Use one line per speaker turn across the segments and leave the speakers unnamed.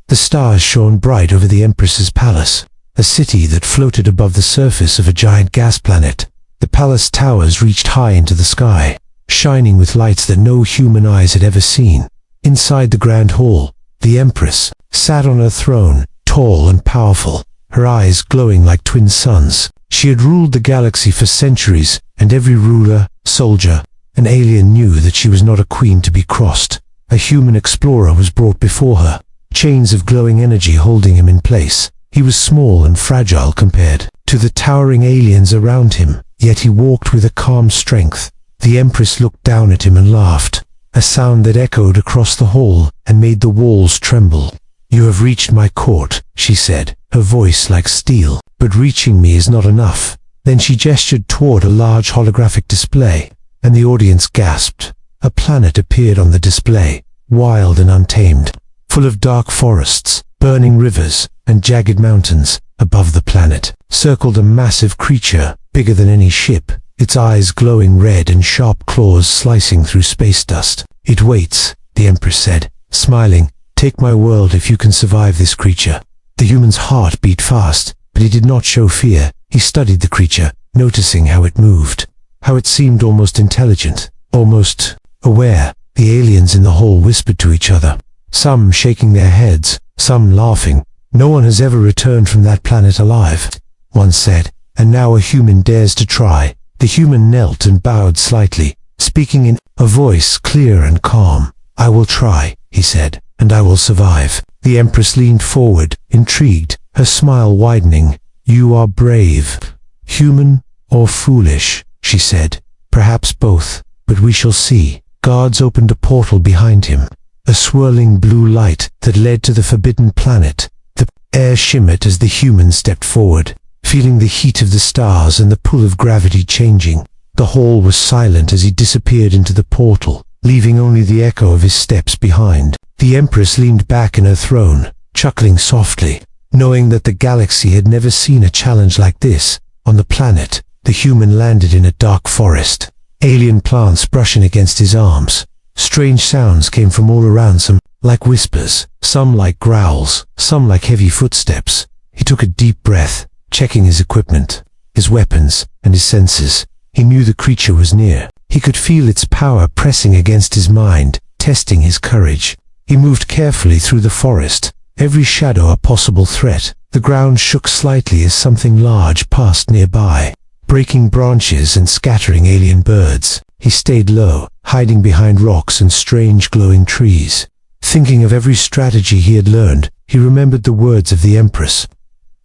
The stars shone bright over the Empress's palace, a city that floated above the surface of a giant gas planet. The palace towers reached high into the sky, shining with lights that no human eyes had ever seen. Inside the grand hall, the Empress sat on her throne, tall and powerful, her eyes glowing like twin suns. She had ruled the galaxy for centuries, and every ruler, soldier, and alien knew that she was not a queen to be crossed. A human explorer was brought before her, chains of glowing energy holding him in place. He was small and fragile compared to the towering aliens around him, yet he walked with a calm strength. The Empress looked down at him and laughed, a sound that echoed across the hall and made the walls tremble. "You have reached my court," she said, her voice like steel. "But reaching me is not enough." Then she gestured toward a large holographic display, and the audience gasped. A planet appeared on the display, wild and untamed, full of dark forests, burning rivers, and jagged mountains. Above the planet circled a massive creature, bigger than any ship, its eyes glowing red and sharp claws slicing through space dust. "It waits," the Empress said, smiling. "Take my world if you can survive this creature." The human's heart beat fast, but he did not show fear. He studied the creature, noticing how it moved, how it seemed almost intelligent, almost aware. The aliens in the hall whispered to each other, some shaking their heads, some laughing. "No one has ever returned from that planet alive," one said, "and now a human dares to try." The human knelt and bowed slightly, speaking in a voice clear and calm. "I will try," he said, "and I will survive." The Empress leaned forward, intrigued, her smile widening. "You are brave. Human or foolish," she said. "Perhaps both, but we shall see." Guards opened a portal behind him, a swirling blue light that led to the forbidden planet. The air shimmered as the human stepped forward, feeling the heat of the stars and the pull of gravity changing. The hall was silent as he disappeared into the portal, leaving only the echo of his steps behind. The Empress leaned back in her throne, chuckling softly, knowing that the galaxy had never seen a challenge like this. On the planet, the human landed in a dark forest, alien plants brushing against his arms. Strange sounds came from all around, some like whispers, some like growls, some like heavy footsteps. He took a deep breath, checking his equipment, his weapons, and his senses. He knew the creature was near. He could feel its power pressing against his mind, testing his courage. He moved carefully through the forest, every shadow a possible threat. The ground shook slightly as something large passed nearby, breaking branches and scattering alien birds. He stayed low, hiding behind rocks and strange glowing trees. Thinking of every strategy he had learned, he remembered the words of the Empress.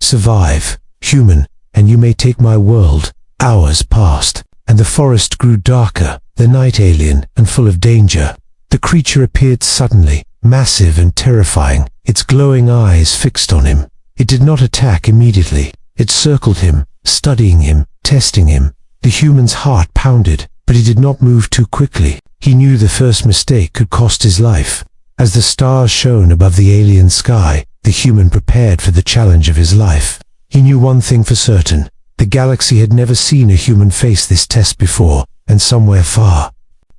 "Survive, human, and you may take my world." Hours passed, and the forest grew darker, the night alien and full of danger. The creature appeared suddenly, massive and terrifying, its glowing eyes fixed on him. It did not attack immediately. It circled him, studying him, testing him. The human's heart pounded, but he did not move too quickly. He knew the first mistake could cost his life. As the stars shone above the alien sky, the human prepared for the challenge of his life. He knew one thing for certain. The galaxy had never seen a human face this test before, and somewhere far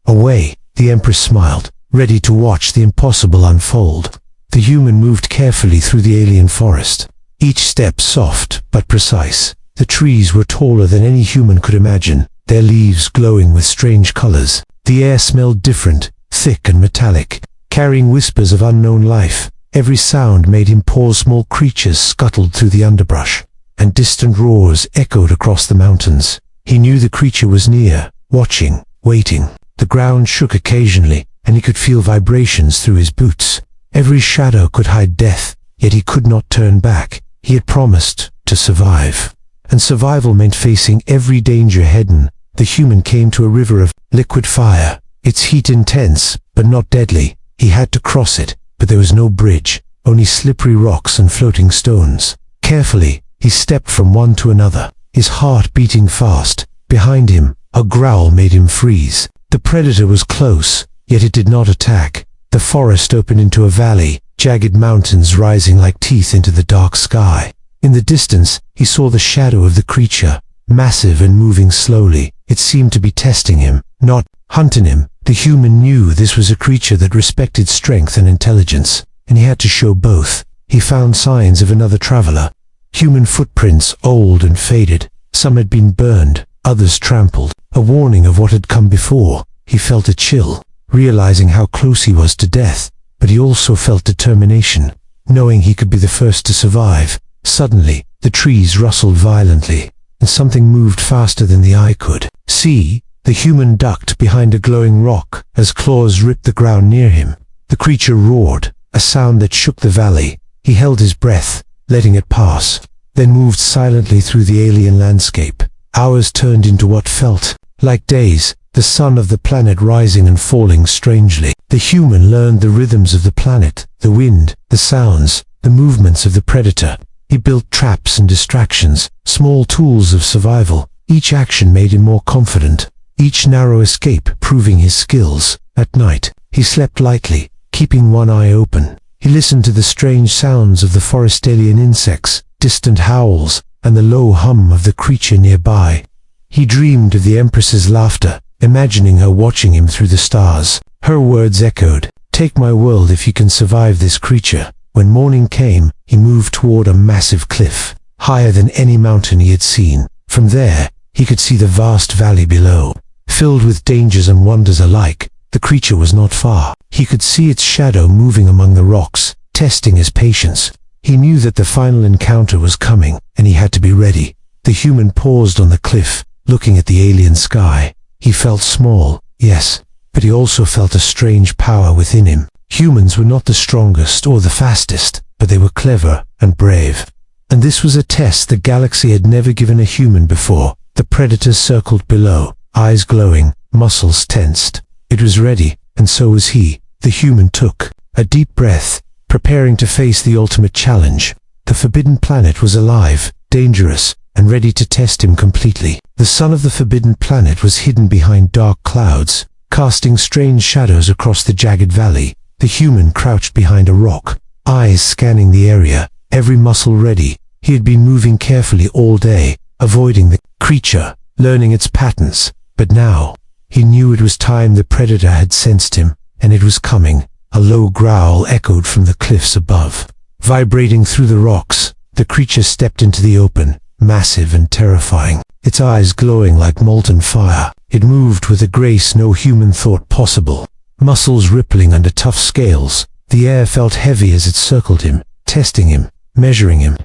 away, the Empress smiled, ready to watch the impossible unfold. The human moved carefully through the alien forest, each step soft but precise. The trees were taller than any human could imagine, their leaves glowing with strange colors. The air smelled different, thick and metallic, carrying whispers of unknown life. Every sound made him pause. Small creatures scuttled through the underbrush, and distant roars echoed across the mountains. He knew the creature was near, watching, waiting. The ground shook occasionally, and he could feel vibrations through his boots. Every shadow could hide death, yet he could not turn back. He had promised to survive, and survival meant facing every danger head-on. The human came to a river of liquid fire, its heat intense, but not deadly. He had to cross it, but there was no bridge, only slippery rocks and floating stones. Carefully, he stepped from one to another, his heart beating fast. Behind him, a growl made him freeze. The predator was close, yet it did not attack. The forest opened into a valley, jagged mountains rising like teeth into the dark sky. In the distance, he saw the shadow of the creature, massive and moving slowly. It seemed to be testing him, not hunting him. The human knew this was a creature that respected strength and intelligence, and he had to show both. he found signs of another traveler. Human footprints, old and faded. Some had been burned, others trampled. A warning of what had come before. He felt a chill, realizing how close he was to death, but he also felt determination, knowing he could be the first to survive. Suddenly, the trees rustled violently, and something moved faster than the eye could see. The human ducked behind a glowing rock as claws ripped the ground near him. The creature roared, a sound that shook the valley. He held his breath, letting it pass, then moved silently through the alien landscape. Hours turned into what felt like days, the sun of the planet rising and falling strangely. The human learned the rhythms of the planet, the wind, the sounds, the movements of the predator. He built traps and distractions, small tools of survival. Each action made him more confident, each narrow escape proving his skills. At night, he slept lightly, keeping one eye open. He listened to the strange sounds of the forest alien insects, distant howls, and the low hum of the creature nearby. He dreamed of the Empress's laughter, imagining her watching him through the stars. Her words echoed, "Take my world if you can survive this creature." When morning came, he moved toward a massive cliff, higher than any mountain he had seen. From there, he could see the vast valley below, filled with dangers and wonders alike. The creature was not far. He could see its shadow moving among the rocks, testing his patience. He knew that the final encounter was coming, and he had to be ready. The human paused on the cliff, looking at the alien sky. He felt small, yes, but he also felt a strange power within him. Humans were not the strongest or the fastest, but they were clever and brave. And this was a test the galaxy had never given a human before. The predators circled below, eyes glowing, muscles tensed. It was ready, and so was he. The human took a deep breath, preparing to face the ultimate challenge. The forbidden planet was alive, dangerous, and ready to test him completely. The sun of the forbidden planet was hidden behind dark clouds, casting strange shadows across the jagged valley. The human crouched behind a rock, eyes scanning the area, every muscle ready. He had been moving carefully all day, avoiding the creature, learning its patterns. But now, he knew it was time. The predator had sensed him, and it was coming. A low growl echoed from the cliffs above. Vibrating through the rocks, the creature stepped into the open, massive and terrifying, its eyes glowing like molten fire. It moved with a grace no human thought possible, muscles rippling under tough scales. The air felt heavy as it circled him, testing him, measuring him.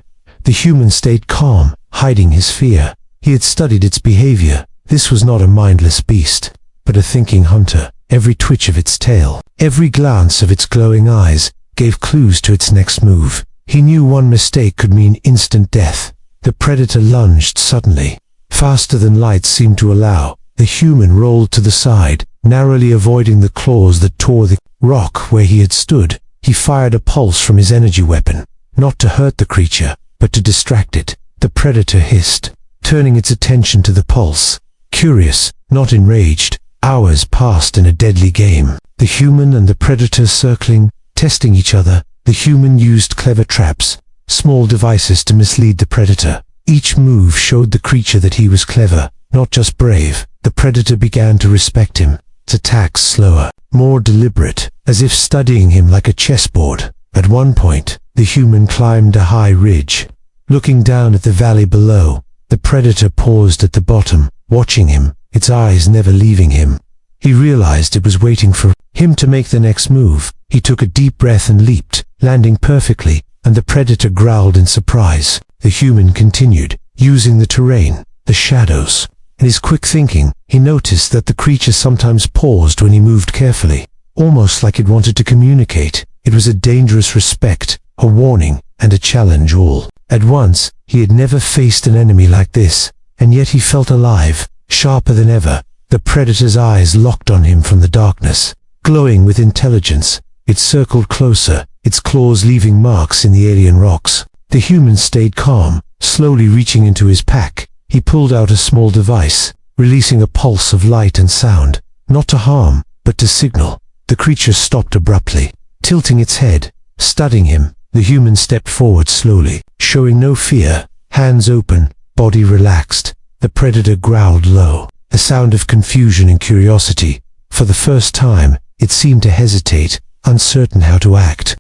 The human stayed calm, hiding his fear. He had studied its behavior. This was not a mindless beast, but a thinking hunter. Every twitch of its tail, every glance of its glowing eyes, gave clues to its next move. He knew one mistake could mean instant death. The predator lunged suddenly, faster than light seemed to allow. The human rolled to the side, narrowly avoiding the claws that tore the rock where he had stood. He fired a pulse from his energy weapon, not to hurt the creature, but to distract it. The predator hissed, turning its attention to the pulse. Curious, not enraged. Hours passed in a deadly game, the human and the predator circling, testing each other. The human used clever traps, small devices to mislead the predator. Each move showed the creature that he was clever, not just brave. The predator began to respect him, its attacks slower, more deliberate, as if studying him like a chessboard. At one point, the human climbed a high ridge. Looking down at the valley below, the predator paused at the bottom, watching him, its eyes never leaving him. He realized it was waiting for him to make the next move. He took a deep breath and leaped, landing perfectly, and the predator growled in surprise. The human continued, using the terrain, the shadows. In his quick thinking, he noticed that the creature sometimes paused when he moved carefully, almost like it wanted to communicate. It was a dangerous respect, a warning, and a challenge all at once. He had never faced an enemy like this, and yet he felt alive, sharper than ever. The predator's eyes locked on him from the darkness, glowing with intelligence. It circled closer, its claws leaving marks in the alien rocks. The human stayed calm, slowly reaching into his pack. He pulled out a small device, releasing a pulse of light and sound, not to harm, but to signal. The creature stopped abruptly, tilting its head, studying him. The human stepped forward slowly, showing no fear, hands open, body relaxed. The predator growled low, a sound of confusion and curiosity. For the first time, it seemed to hesitate, uncertain how to act.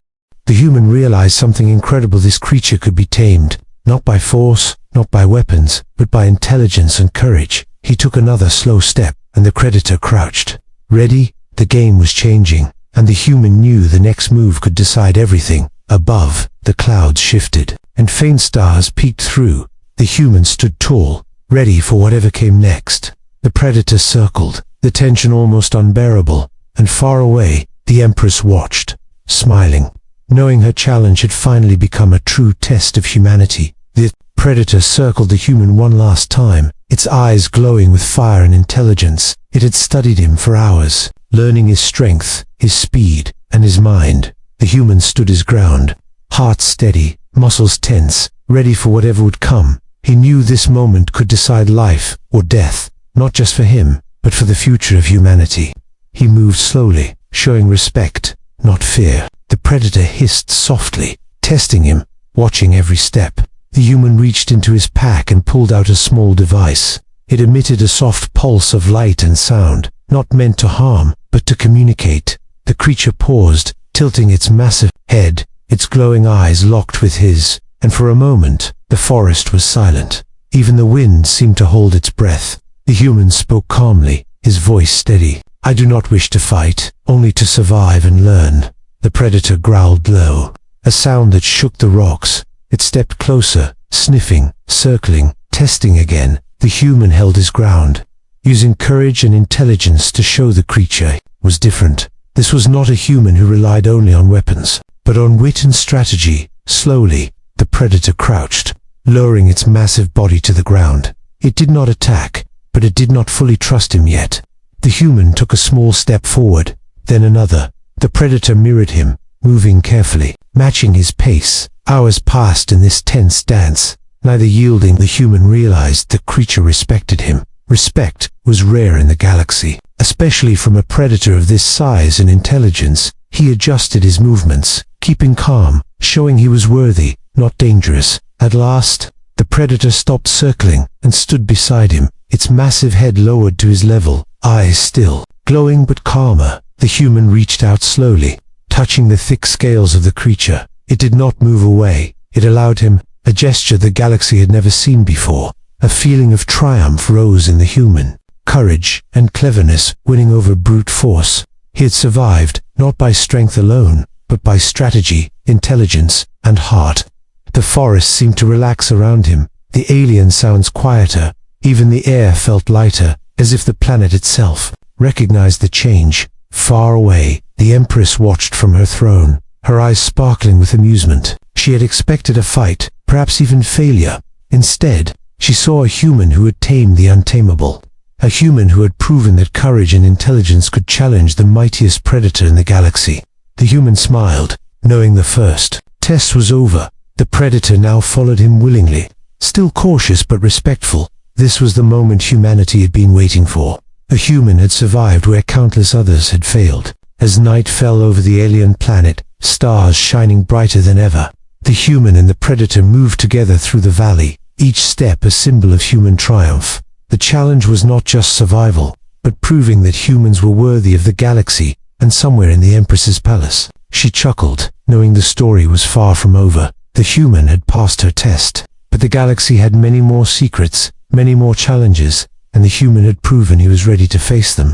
The human realized something incredible. This creature could be tamed, not by force, not by weapons, but by intelligence and courage. He took another slow step, and the predator crouched. Ready? The game was changing, and the human knew the next move could decide everything. Above, the clouds shifted, and faint stars peeked through. The human stood tall, ready for whatever came next. The predator circled, the tension almost unbearable, and far away, the Empress watched, smiling, knowing her challenge had finally become a true test of humanity. The predator circled the human one last time, its eyes glowing with fire and intelligence. It had studied him for hours, learning his strength, his speed, and his mind. The human stood his ground, heart steady, muscles tense, ready for whatever would come. He knew this moment could decide life or death, not just for him, but for the future of humanity. He moved slowly, showing respect, not fear. The predator hissed softly, testing him, watching every step. The human reached into his pack and pulled out a small device. It emitted a soft pulse of light and sound, not meant to harm, but to communicate. The creature paused, tilting its massive head, its glowing eyes locked with his, and for a moment, the forest was silent. Even the wind seemed to hold its breath. The human spoke calmly, his voice steady. "I do not wish to fight, only to survive and learn." The predator growled low, a sound that shook the rocks. It stepped closer, sniffing, circling, testing again. The human held his ground, using courage and intelligence to show the creature was different. This was not a human who relied only on weapons, but on wit and strategy. Slowly, the predator crouched, lowering its massive body to the ground. It did not attack, but it did not fully trust him yet. The human took a small step forward, then another. The predator mirrored him, moving carefully, matching his pace. Hours passed in this tense dance, neither yielding. The human realized the creature respected him. Respect was rare in the galaxy, especially from a predator of this size and intelligence. He adjusted his movements, keeping calm, showing he was worthy, not dangerous. At last, the predator stopped circling and stood beside him, its massive head lowered to his level, eyes still, glowing but calmer. The human reached out slowly, touching the thick scales of the creature. It did not move away. It allowed him, a gesture the galaxy had never seen before. A feeling of triumph rose in the human, courage and cleverness winning over brute force. He had survived, not by strength alone, but by strategy, intelligence, and heart. The forest seemed to relax around him, the alien sounds quieter, even the air felt lighter, as if the planet itself recognized the change. Far away, the Empress watched from her throne, her eyes sparkling with amusement. She had expected a fight, perhaps even failure. Instead, she saw a human who had tamed the untamable, a human who had proven that courage and intelligence could challenge the mightiest predator in the galaxy. The human smiled, knowing the first test was over. The predator now followed him willingly, still cautious but respectful. This was the moment humanity had been waiting for. A human had survived where countless others had failed. As night fell over the alien planet, stars shining brighter than ever, the human and the predator moved together through the valley, each step a symbol of human triumph. The challenge was not just survival, but proving that humans were worthy of the galaxy, and somewhere in the Empress's palace. She chuckled, knowing the story was far from over. The human had passed her test, but the galaxy had many more secrets, many more challenges, and the human had proven he was ready to face them.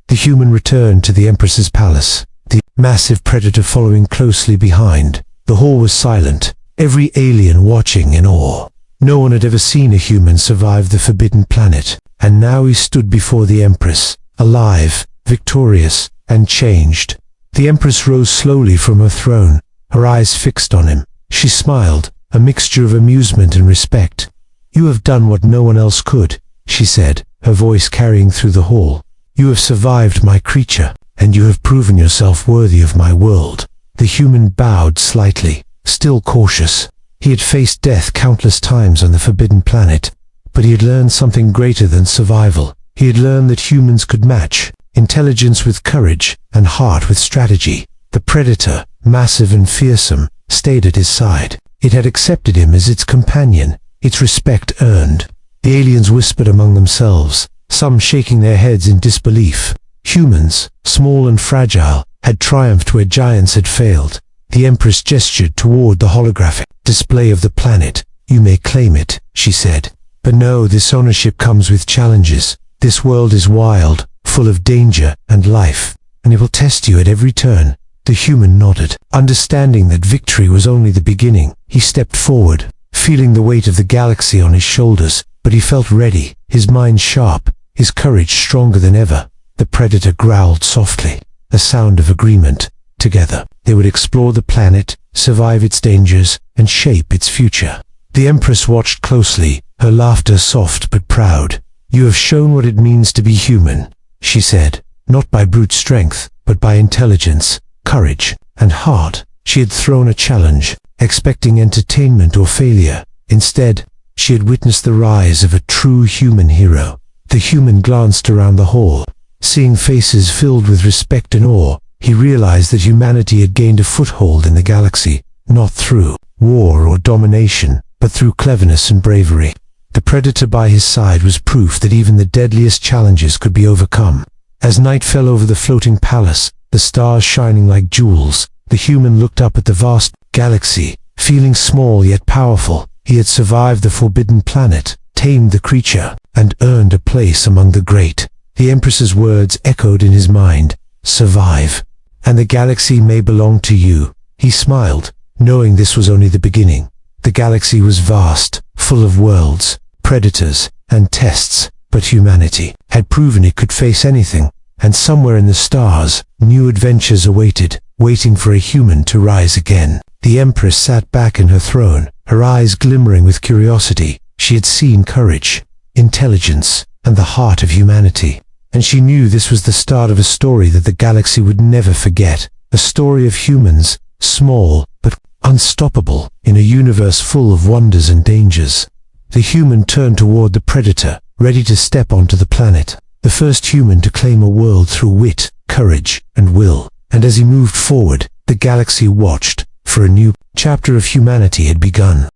The human returned to the Empress's palace, the massive predator following closely behind. The hall was silent, every alien watching in awe. No one had ever seen a human survive the forbidden planet, and now he stood before the Empress, alive, victorious, and changed. The Empress rose slowly from her throne, her eyes fixed on him. She smiled, a mixture of amusement and respect. "You have done what no one else could," she said, her voice carrying through the hall. "You have survived my creature, and you have proven yourself worthy of my world." The human bowed slightly, still cautious. He had faced death countless times on the forbidden planet, but he had learned something greater than survival. He had learned that humans could match intelligence with courage and heart with strategy. The predator, massive and fearsome, stayed at his side. It had accepted him as its companion, its respect earned. The aliens whispered among themselves, some shaking their heads in disbelief. Humans, small and fragile, had triumphed where giants had failed. The Empress gestured toward the holographic display of the planet. "You may claim it," she said. "But no, this ownership comes with challenges. This world is wild, full of danger and life, and it will test you at every turn." The human nodded. Understanding that victory was only the beginning, he stepped forward, feeling the weight of the galaxy on his shoulders, but he felt ready, his mind sharp, his courage stronger than ever. The predator growled softly, a sound of agreement. Together, they would explore the planet, survive its dangers, and shape its future. The Empress watched closely, her laughter soft but proud. "You have shown what it means to be human," she said, "not by brute strength, but by intelligence, courage, and heart." She had thrown a challenge, expecting entertainment or failure. Instead, she had witnessed the rise of a true human hero. The human glanced around the hall. Seeing faces filled with respect and awe, he realized that humanity had gained a foothold in the galaxy, not through war or domination, but through cleverness and bravery. The predator by his side was proof that even the deadliest challenges could be overcome. As night fell over the floating palace, the stars shining like jewels, the human looked up at the vast galaxy, feeling small yet powerful. He had survived the forbidden planet, tamed the creature, and earned a place among the great. The Empress's words echoed in his mind, "Survive, and the galaxy may belong to you." He smiled, knowing this was only the beginning. The galaxy was vast, full of worlds, predators, and tests, but humanity had proven it could face anything, and somewhere in the stars, new adventures awaited, waiting for a human to rise again. The Empress sat back in her throne, her eyes glimmering with curiosity. She had seen courage, intelligence, and the heart of humanity, and she knew this was the start of a story that the galaxy would never forget, a story of humans, small but unstoppable, in a universe full of wonders and dangers. The human turned toward the predator, ready to step onto the planet, the first human to claim a world through wit, courage, and will. And as he moved forward, the galaxy watched, for a new chapter of humanity had begun.